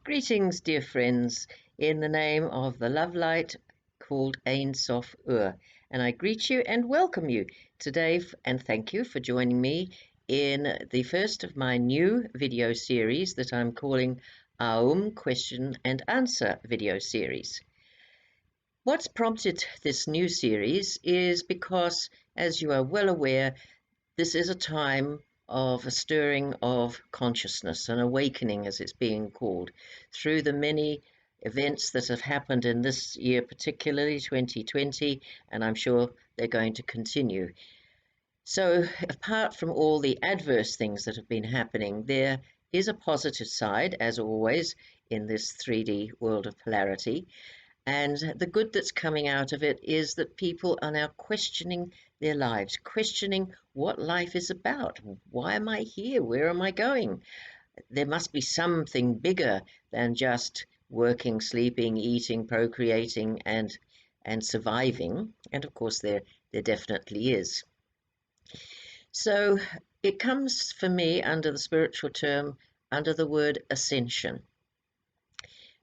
Greetings, dear friends, in the name of the love light called Ein Sof Ur. And I greet you and welcome you today, and thank you for joining me in the first of my new video series that I'm calling Aum Question and Answer video series. What's prompted this new series is because, as you are well aware, this is a time of a stirring of consciousness, an awakening as it's being called, through the many events that have happened in this year, particularly 2020, and I'm sure they're going to continue. So apart from all the adverse things that have been happening, there is a positive side, as always, in this 3D world of polarity. And the good that's coming out of it is that people are now questioning their lives, questioning what life is about. Why am I here? Where am I going? There must be something bigger than just working, sleeping, eating, procreating, and surviving. And of course, there definitely is. So it comes for me under the spiritual term, under the word ascension.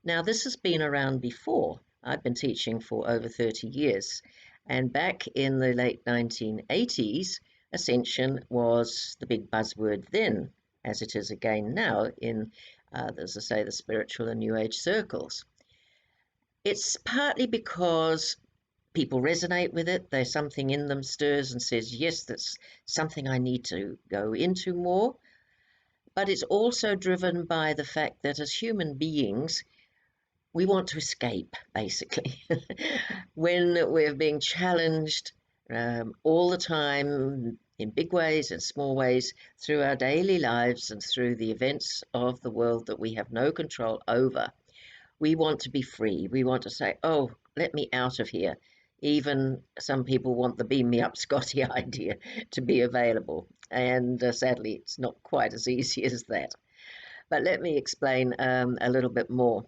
Now, this has been around before. I've been teaching for over 30 years. And back in the late 1980s, Ascension was the big buzzword then, as it is again now in, as I say, the spiritual and New Age circles. It's partly because people resonate with it. There's something in them stirs and says, yes, that's something I need to go into more. But it's also driven by the fact that as human beings, we want to escape, basically. When we're being challenged all the time, in big ways and small ways, through our daily lives and through the events of the world that we have no control over, we want to be free. We want to say, oh, let me out of here. Even some people want the beam me up Scotty idea to be available. And sadly, it's not quite as easy as that. But let me explain a little bit more.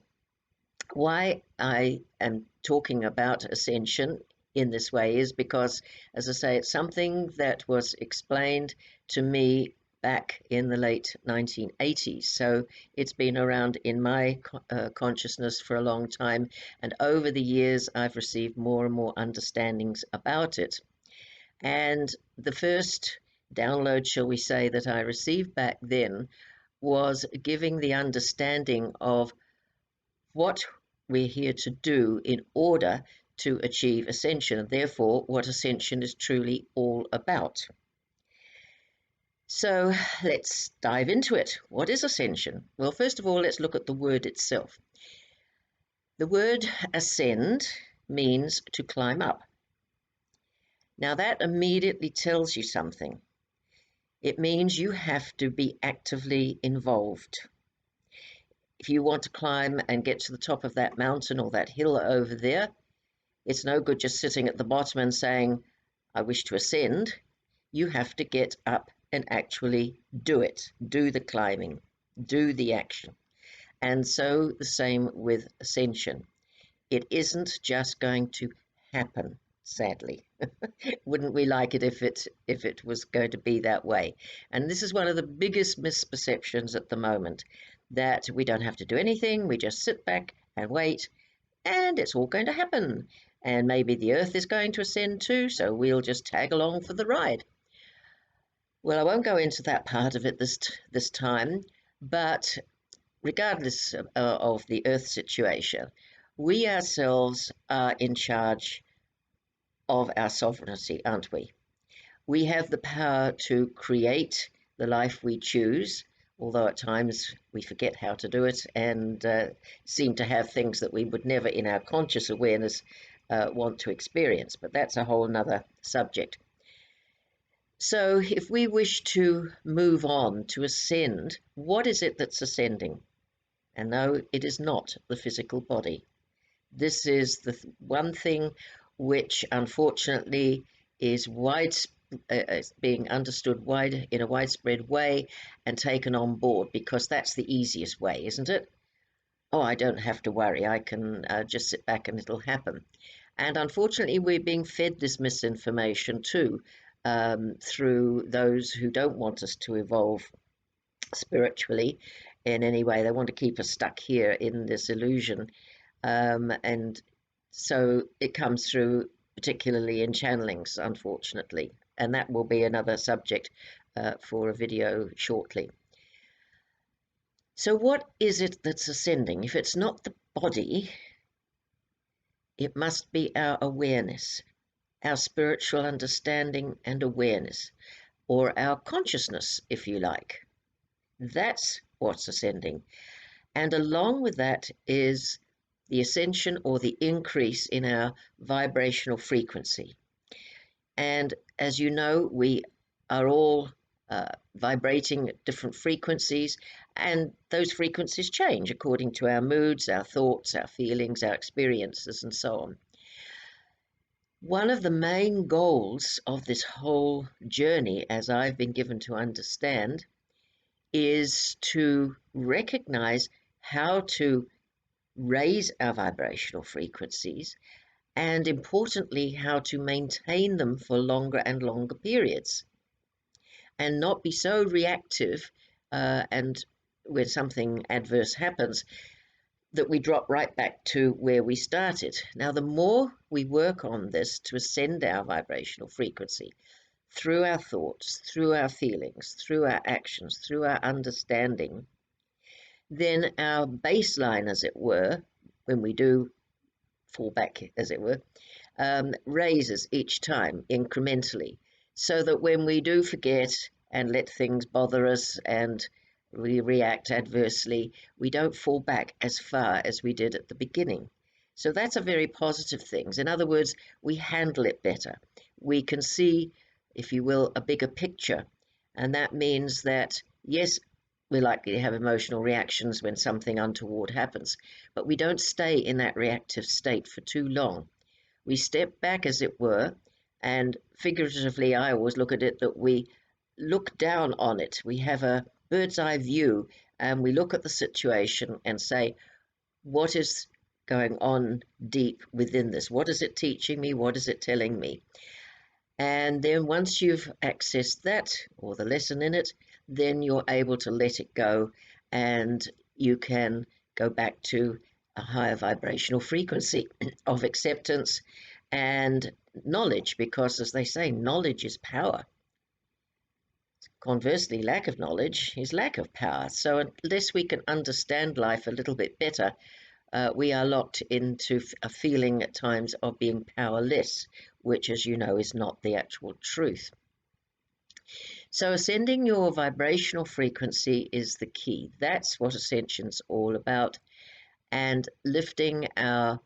Why I am talking about ascension in this way is because, as I say, it's something that was explained to me back in the late 1980s. So it's been around in my consciousness for a long time. And over the years, I've received more and more understandings about it. And the first download, shall we say, that I received back then was giving the understanding of what we're here to do in order to achieve ascension, and therefore what ascension is truly all about. So let's dive into it. What is ascension? Well, first of all, let's look at the word itself. The word ascend means to climb up. Now that immediately tells you something. It means you have to be actively involved. If you want to climb and get to the top of that mountain or that hill over there, it's no good just sitting at the bottom and saying, I wish to ascend. You have to get up and actually do it, do the climbing, do the action. And so the same with ascension. It isn't just going to happen, sadly. Wouldn't we like it if it was going to be that way? And this is one of the biggest misperceptions at the moment, that we don't have to do anything, we just sit back and wait, and it's all going to happen. And maybe the Earth is going to ascend too, so we'll just tag along for the ride. Well, I won't go into that part of it this time, but regardless of the Earth situation, we ourselves are in charge of our sovereignty, aren't we? We have the power to create the life we choose, although at times we forget how to do it and seem to have things that we would never in our conscious awareness want to experience. But that's a whole nother subject. So if we wish to move on, to ascend, what is it that's ascending? And no, it is not the physical body. This is the one thing which unfortunately is being understood in a widespread way and taken on board, because that's the easiest way, isn't it? Oh, I don't have to worry. I can just sit back and it'll happen. And unfortunately, we're being fed this misinformation too, through those who don't want us to evolve spiritually in any way. They want to keep us stuck here in this illusion. And so it comes through, particularly in channelings, unfortunately. And that will be another subject for a video shortly. So what is it that's ascending? If it's not the body, it must be our awareness, our spiritual understanding and awareness, or our consciousness, if you like. That's what's ascending. And along with that is the ascension or the increase in our vibrational frequency. And as you know, we are all vibrating at different frequencies, and those frequencies change according to our moods, our thoughts, our feelings, our experiences, and so on. One of the main goals of this whole journey, as I've been given to understand, is to recognize how to raise our vibrational frequencies, and importantly, how to maintain them for longer and longer periods and not be so reactive and when something adverse happens that we drop right back to where we started. Now, the more we work on this to ascend our vibrational frequency through our thoughts, through our feelings, through our actions, through our understanding, then our baseline, as it were, when we do fall back, as it were, raises each time incrementally, so that when we do forget and let things bother us and we react adversely, we don't fall back as far as we did at the beginning. So that's a very positive thing. In other words, we handle it better. We can see, if you will, a bigger picture. And that means that, yes, we're likely to have emotional reactions when something untoward happens, but we don't stay in that reactive state for too long. We step back, as it were, and figuratively, I always look at it that we look down on it. We have a bird's eye view, and we look at the situation and say, what is going on deep within this? What is it teaching me? What is it telling me? And then once you've accessed that, or the lesson in it, then you're able to let it go, and you can go back to a higher vibrational frequency of acceptance and knowledge, because, as they say, knowledge is power. Conversely, lack of knowledge is lack of power. So unless we can understand life a little bit better, we are locked into a feeling at times of being powerless, which, as you know, is not the actual truth. So ascending your vibrational frequency is the key. That's what Ascension's all about. And lifting our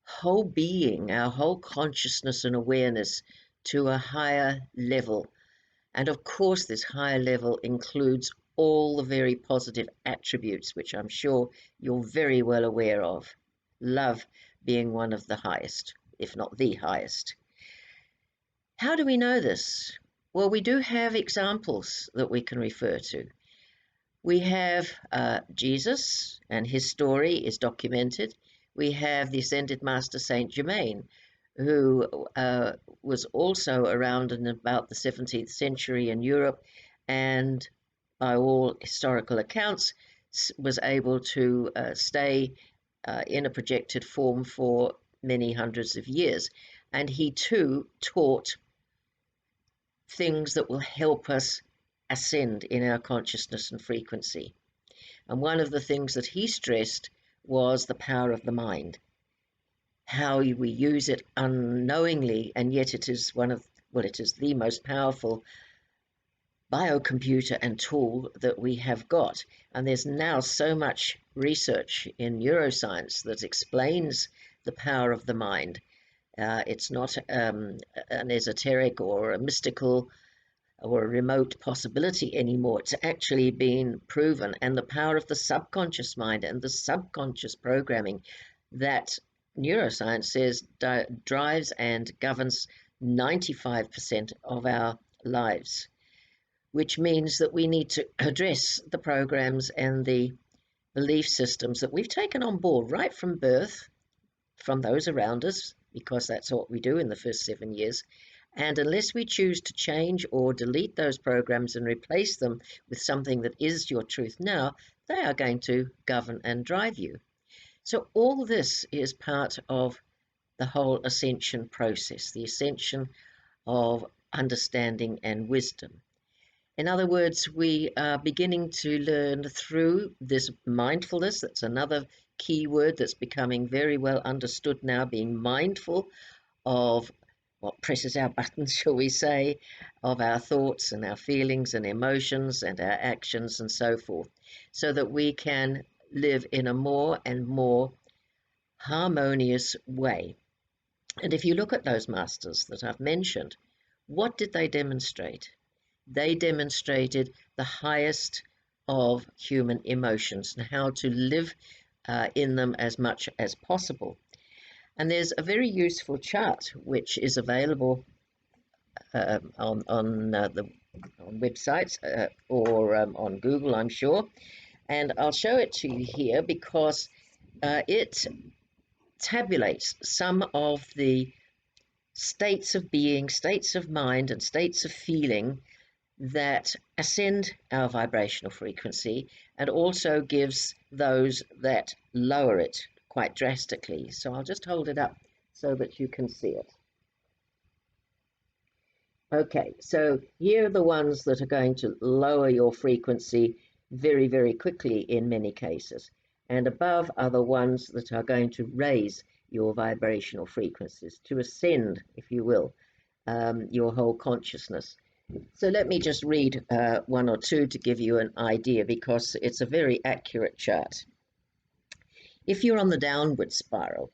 whole being, our whole consciousness and awareness to a higher level. And of course, this higher level includes all the very positive attributes, which I'm sure you're very well aware of. Love being one of the highest, if not the highest. How do we know this? Well, we do have examples that we can refer to. We have Jesus, and his story is documented. We have the Ascended Master Saint Germain, who was also around in about the 17th century in Europe, and by all historical accounts, was able to stay in a projected form for many hundreds of years. And he too taught things that will help us ascend in our consciousness and frequency. And one of the things that he stressed was the power of the mind, how we use it unknowingly, and yet it is it is the most powerful biocomputer and tool that we have got. And there's now so much research in neuroscience that explains the power of the mind. It's not an esoteric or a mystical or a remote possibility anymore. It's actually been proven. And the power of the subconscious mind and the subconscious programming that neuroscience says drives and governs 95% of our lives, which means that we need to address the programs and the belief systems that we've taken on board right from birth, from those around us, because that's what we do in the first 7 years, And unless we choose to change or delete those programs and replace them with something that is your truth now, they are going to govern and drive you. So all this is part of the whole ascension process, the ascension of understanding and wisdom. In other words, we are beginning to learn through this mindfulness. That's another key word that's becoming very well understood now, being mindful of what presses our buttons, shall we say, of our thoughts and our feelings and emotions and our actions and so forth, so that we can live in a more and more harmonious way. And if you look at those masters that I've mentioned, what did they demonstrate? They demonstrated the highest of human emotions and how to live in them as much as possible. And there's a very useful chart which is available on the on websites or on Google, I'm sure. And I'll show it to you here because it tabulates some of the states of being, states of mind, and states of feeling that ascend our vibrational frequency and also gives those that lower it quite drastically. So I'll just hold it up so that you can see it. Okay, so here are the ones that are going to lower your frequency very, very quickly in many cases. And above are the ones that are going to raise your vibrational frequencies, to ascend, if you will, your whole consciousness. So let me just read one or two to give you an idea, because it's a very accurate chart. If you're on the downward spiral,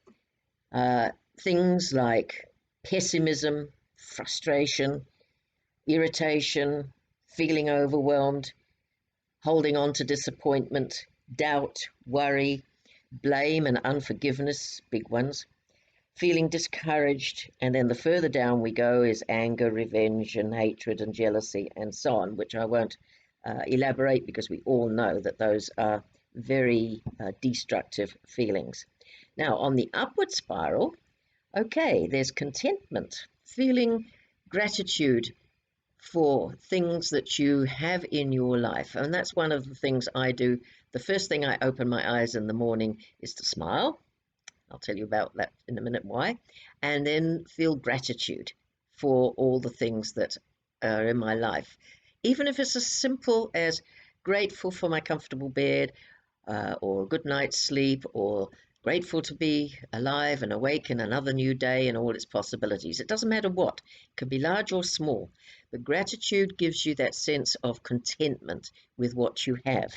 things like pessimism, frustration, irritation, feeling overwhelmed, holding on to disappointment, doubt, worry, blame and unforgiveness, big ones, feeling discouraged, and then the further down we go is anger, revenge, and hatred and jealousy, and so on, which I won't elaborate because we all know that those are very destructive feelings. Now, on the upward spiral, okay, there's contentment, feeling gratitude for things that you have in your life. And that's one of the things I do. The first thing I open my eyes in the morning is to smile. I'll tell you about that in a minute why. And then feel gratitude for all the things that are in my life. Even if it's as simple as grateful for my comfortable bed, or a good night's sleep, or grateful to be alive and awake in another new day and all its possibilities. It doesn't matter what, it can be large or small, but gratitude gives you that sense of contentment with what you have.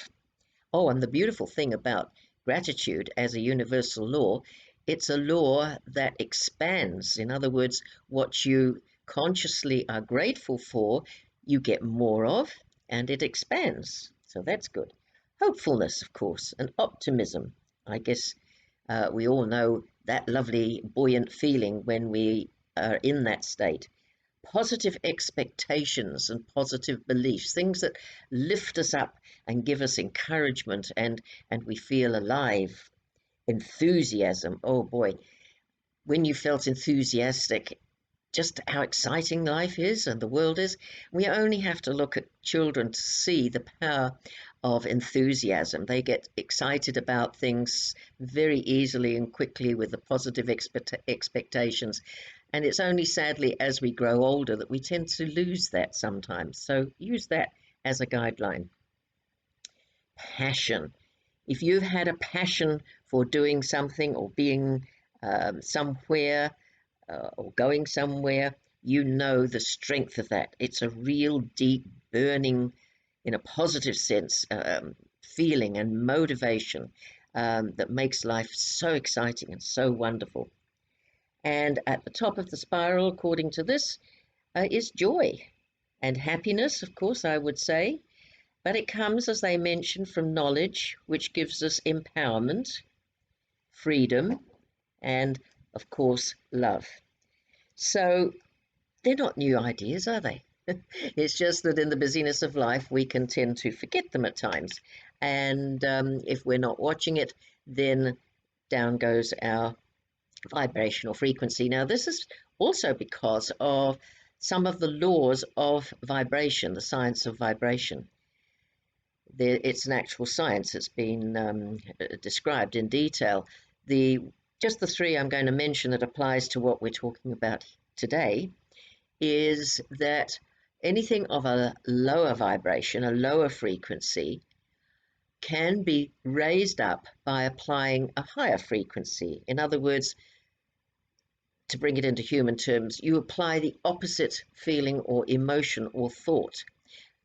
Oh, and the beautiful thing about gratitude as a universal law, it's a law that expands. In other words, what you consciously are grateful for, you get more of, and it expands. So that's good. Hopefulness, of course, and optimism. I guess we all know that lovely, buoyant feeling when we are in that state. Positive expectations and positive beliefs, things that lift us up and give us encouragement, and we feel alive. Enthusiasm, oh boy, when you felt enthusiastic, just how exciting life is and the world is. We only have to look at children to see the power of enthusiasm. They get excited about things very easily and quickly with the positive expectations. And it's only sadly as we grow older that we tend to lose that sometimes. So use that as a guideline. Passion. If you've had a passion for doing something or being somewhere, or going somewhere, you know the strength of that. It's a real deep, burning, in a positive sense, feeling and motivation that makes life so exciting and so wonderful. And at the top of the spiral, according to this, is joy and happiness, of course, I would say. But it comes, as they mentioned, from knowledge, which gives us empowerment, freedom, and, of course, love. So they're not new ideas, are they? It's just that in the busyness of life, we can tend to forget them at times. And if we're not watching it, then down goes our vibrational frequency. Now, this is also because of some of the laws of vibration, the science of vibration. It's an actual science. It's been described in detail. Just the three I'm going to mention that applies to what we're talking about today is that anything of a lower vibration, a lower frequency, can be raised up by applying a higher frequency. In other words, to bring it into human terms, you apply the opposite feeling or emotion or thought,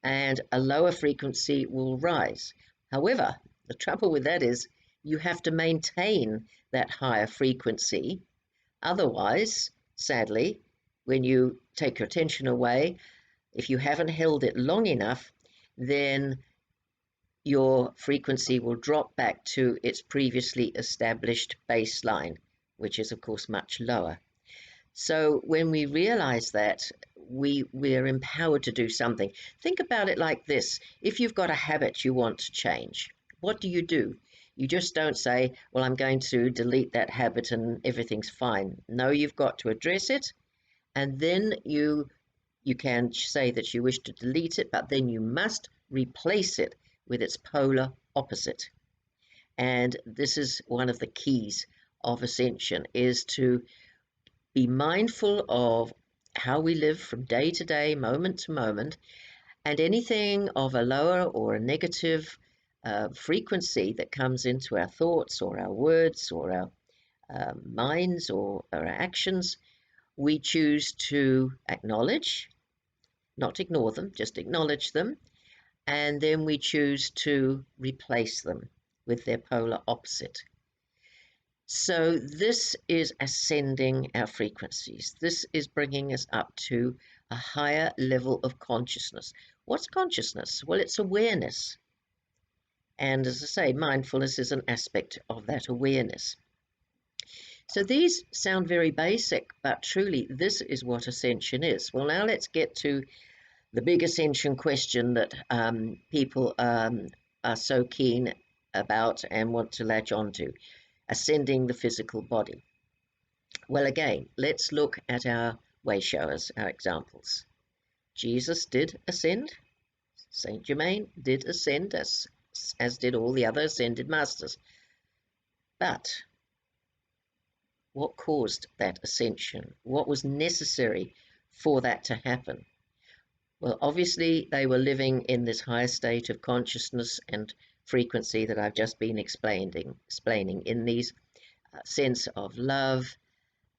and a lower frequency will rise. However, the trouble with that is you have to maintain that higher frequency. Otherwise, sadly, when you take your attention away, if you haven't held it long enough, then your frequency will drop back to its previously established baseline, which is, of course, much lower. So when we realize that, we're empowered to do something. Think about it like this. If you've got a habit you want to change, what do? You just don't say, well, I'm going to delete that habit and everything's fine. No, you've got to address it, and then you can say that you wish to delete it, but then you must replace it with its polar opposite. And this is one of the keys of ascension, is to be mindful of how we live from day to day, moment to moment, and anything of a lower or a negative frequency that comes into our thoughts or our words or our minds or our actions, we choose to acknowledge, not ignore them, just acknowledge them, and then we choose to replace them with their polar opposite. So this is ascending our frequencies. This is bringing us up to a higher level of consciousness. What's consciousness? Well, it's awareness. And as I say, mindfulness is an aspect of that awareness. So these sound very basic, but truly this is what ascension is. Well, now let's get to the big ascension question that people are so keen about and want to latch onto. Ascending the physical body. Well, again, let's look at our way showers, our examples. Jesus did ascend. Saint Germain did ascend, as did all the other ascended masters. But what caused that ascension? What was necessary for that to happen? Well, obviously, they were living in this higher state of consciousness and frequency that I've just been explaining in these sense of love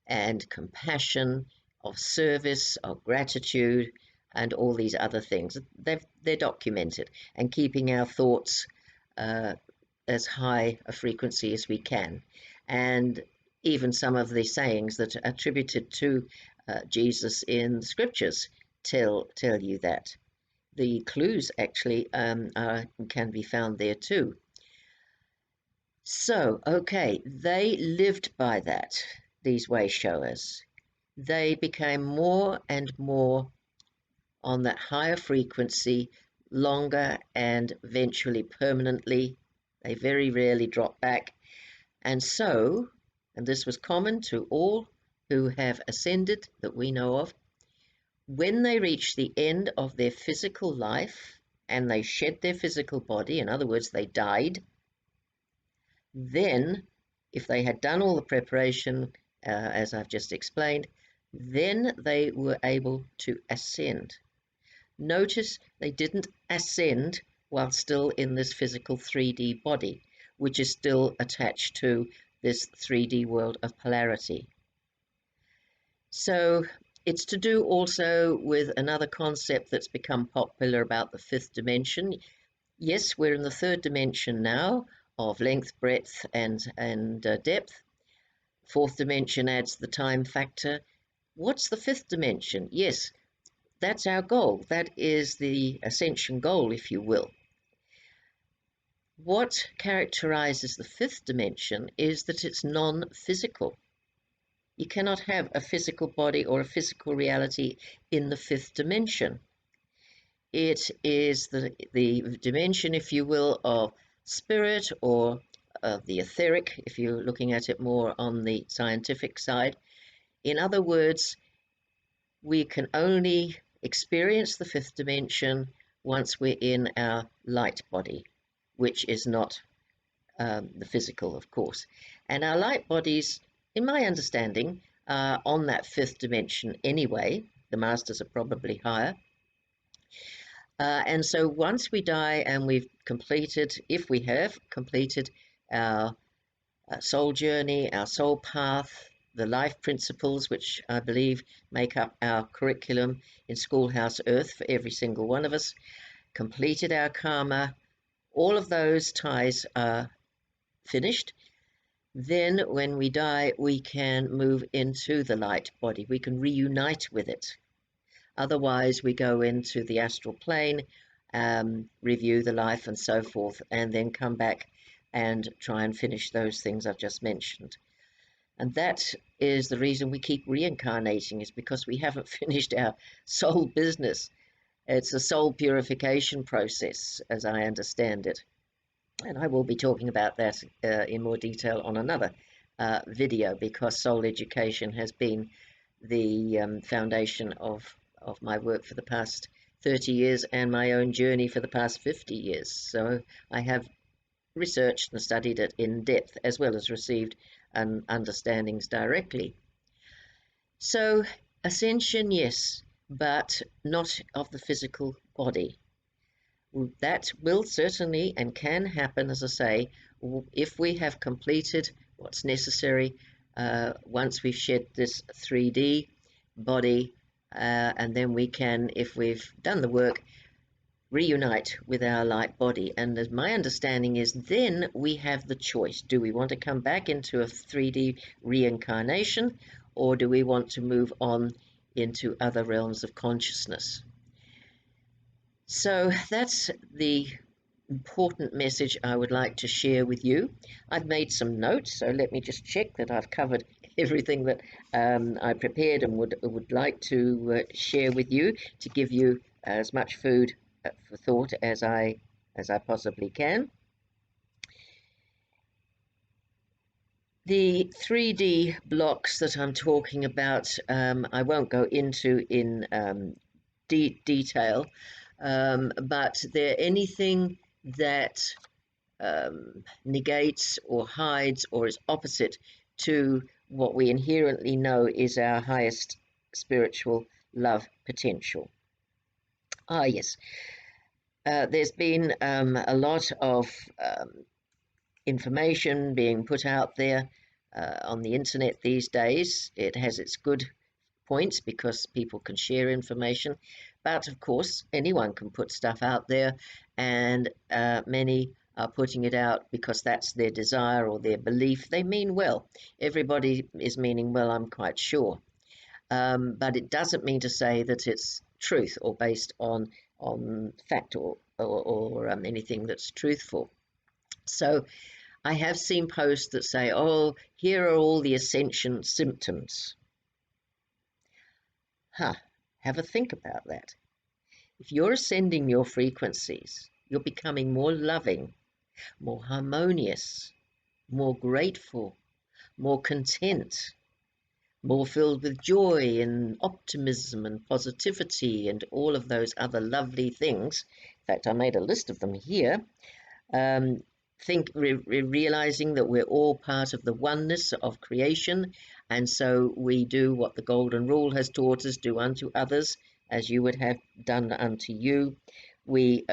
and compassion, of service, of gratitude, and all these other things. They're documented, and keeping our thoughts as high a frequency as we can. And even some of the sayings that are attributed to Jesus in the scriptures tell you that. The clues actually can be found there too. So, okay, they lived by that, these way showers. They became more and more on that higher frequency, longer and eventually permanently. They very rarely drop back. And so, and this was common to all who have ascended that we know of, when they reach the end of their physical life and they shed their physical body, in other words, they died, then if they had done all the preparation, as I've just explained, then they were able to ascend. Notice they didn't ascend while still in this physical 3D body, which is still attached to this 3D world of polarity. So it's to do also with another concept that's become popular about the fifth dimension. Yes, we're in the third dimension now of length, breadth, and depth. Fourth dimension adds the time factor. What's the fifth dimension? Yes, that's our goal. That is the ascension goal, if you will. What characterizes the fifth dimension is that it's non-physical. You cannot have a physical body or a physical reality in the fifth dimension. It is the dimension, if you will, of spirit, or of the etheric, if you're looking at it more on the scientific side. In other words, we can only experience the fifth dimension once we're in our light body, which is not the physical, of course. And our light bodies, in my understanding, are on that fifth dimension anyway. The masters are probably higher. And so once we die and we've completed, if we have completed our soul journey, our soul path, the life principles, which I believe make up our curriculum in Schoolhouse Earth for every single one of us, completed our karma, all of those ties are finished. Then when we die, we can move into the light body. We can reunite with it. Otherwise, we go into the astral plane, review the life and so forth, and then come back and try and finish those things I've just mentioned. And that is the reason we keep reincarnating, is because we haven't finished our soul business. It's a soul purification process, as I understand it. And I will be talking about that in more detail on another video, because soul education has been the foundation of my work for the past 30 years and my own journey for the past 50 years. So I have researched and studied it in depth, as well as received understandings directly. So ascension, yes, but not of the physical body. That will certainly and can happen, as I say, if we have completed what's necessary once we've shed this 3D body, and then we can, if we've done the work, reunite with our light body. And as my understanding is, then we have the choice. Do we want to come back into a 3D reincarnation, or do we want to move on into other realms of consciousness? So that's the important message I would like to share with you. I've made some notes, so let me just check that I've covered everything that I prepared and would like to share with you, to give you as much food for thought as I possibly can. The 3D blocks that I'm talking about, I won't go into in detail, but they're anything that negates or hides or is opposite to what we inherently know is our highest spiritual love potential. Yes. There's been a lot of information being put out there on the internet these days. It has its good points because people can share information, but of course anyone can put stuff out there, and many are putting it out because that's their desire or their belief. They mean well. Everybody is meaning well, I'm quite sure, but it doesn't mean to say that it's truth or based on fact or anything that's truthful. So I have seen posts that say, oh, here are all the ascension symptoms. Have a think about that. If you're ascending your frequencies, you're becoming more loving, more harmonious, more grateful, more content, more filled with joy and optimism and positivity and all of those other lovely things. In fact, I made a list of them here. Realizing that we're all part of the oneness of creation, and so we do what the golden rule has taught us: do unto others as you would have done unto you. We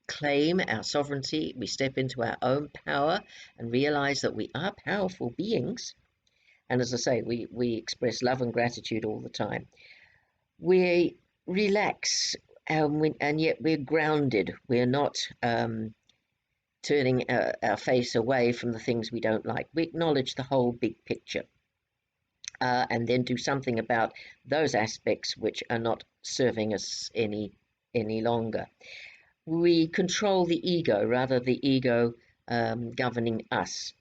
claim our sovereignty. We step into our own power and realize that we are powerful beings. And as I say, we express love and gratitude all the time. We relax, and yet we're grounded. We're not turning our face away from the things we don't like. We acknowledge the whole big picture, and then do something about those aspects which are not serving us any longer. We control the ego rather the ego governing us,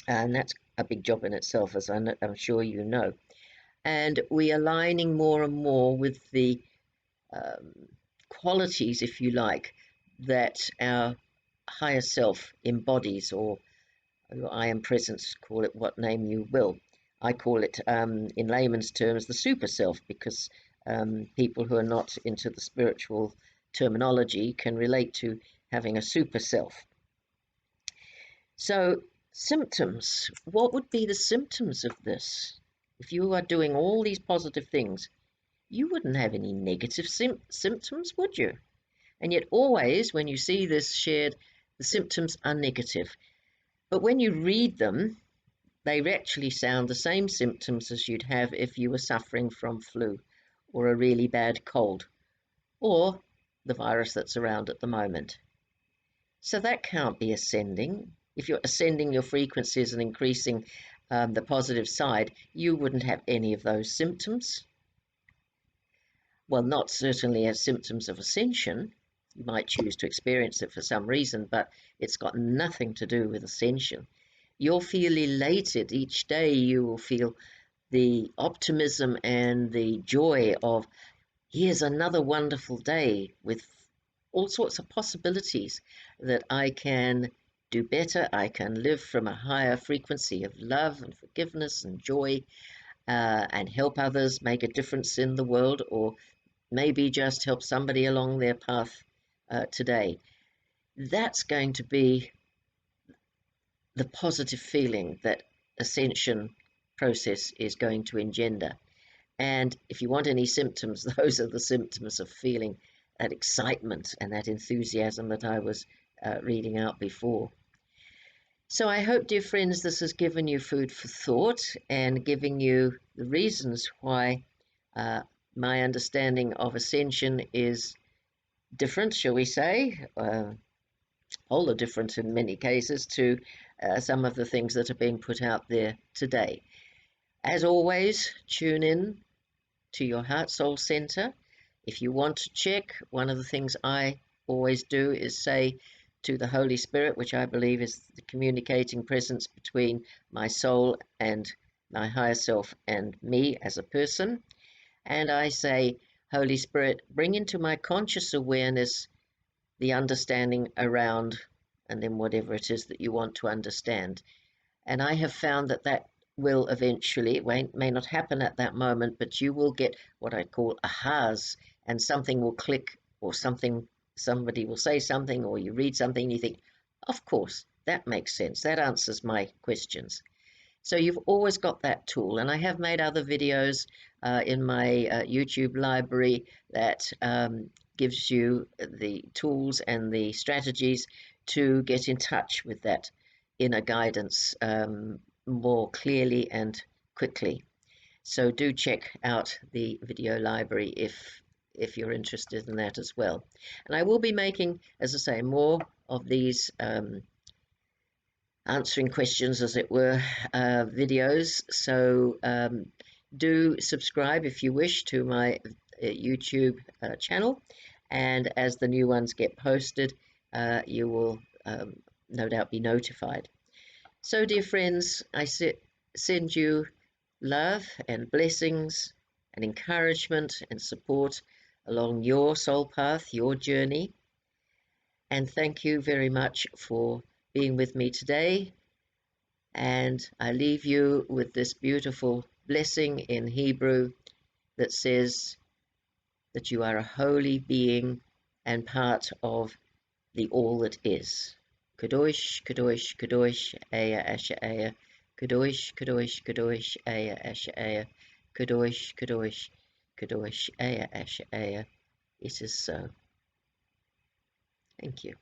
and that's a big job in itself, as I'm sure you know. And we're aligning more and more with the qualities, if you like, that our higher self embodies, or I am presence, call it what name you will. I call it, in layman's terms, the super self, because people who are not into the spiritual terminology can relate to having a super self. So, symptoms. What would be the symptoms of this? If you are doing all these positive things, you wouldn't have any negative symptoms, would you? And yet, always when you see this shared, the symptoms are negative. But when you read them, they actually sound the same symptoms as you'd have if you were suffering from flu or a really bad cold or the virus that's around at the moment. So that can't be ascending. If you're ascending your frequencies and increasing the positive side, you wouldn't have any of those symptoms. Well, not certainly as symptoms of ascension. You might choose to experience it for some reason, but it's got nothing to do with ascension. You'll feel elated each day. You will feel the optimism and the joy of, here's another wonderful day with all sorts of possibilities that I can do better. I can live from a higher frequency of love and forgiveness and joy, and help others, make a difference in the world, or maybe just help somebody along their path today. That's going to be the positive feeling that ascension process is going to engender. And if you want any symptoms, those are the symptoms of feeling that excitement and that enthusiasm that I was reading out before. So I hope, dear friends, this has given you food for thought and giving you the reasons why my understanding of ascension is different, shall we say, wholly different in many cases to some of the things that are being put out there today. As always, tune in to your heart soul center. If you want to check, one of the things I always do is say to the Holy Spirit, which I believe is the communicating presence between my soul and my higher self and me as a person, and I say, Holy Spirit, bring into my conscious awareness the understanding around, and then whatever it is that you want to understand. And I have found that that will eventually, it may not happen at that moment, but you will get what I call ahas, and something will click, or somebody will say something, or you read something, and you think, of course, that makes sense. That answers my questions. So you've always got that tool. And I have made other videos in my YouTube library that gives you the tools and the strategies to get in touch with that inner guidance more clearly and quickly. So do check out the video library if you're interested in that as well. And I will be making, as I say, more of these answering questions, as it were, videos. So do subscribe if you wish to my YouTube channel, and as the new ones get posted, you will no doubt be notified. So, dear friends, I send you love and blessings and encouragement and support along your soul path, your journey. And thank you very much for being with me today. And I leave you with this beautiful blessing in Hebrew that says that you are a holy being and part of the all that is. Kadosh, Kadosh, Kadosh, Aya, Asha, Aya. Kadosh, Kadosh, Kadosh, Aya, Asha, Aya. Kadosh, Kadosh, Kadosh, Aya, Asha, Aya. It is so. Thank you.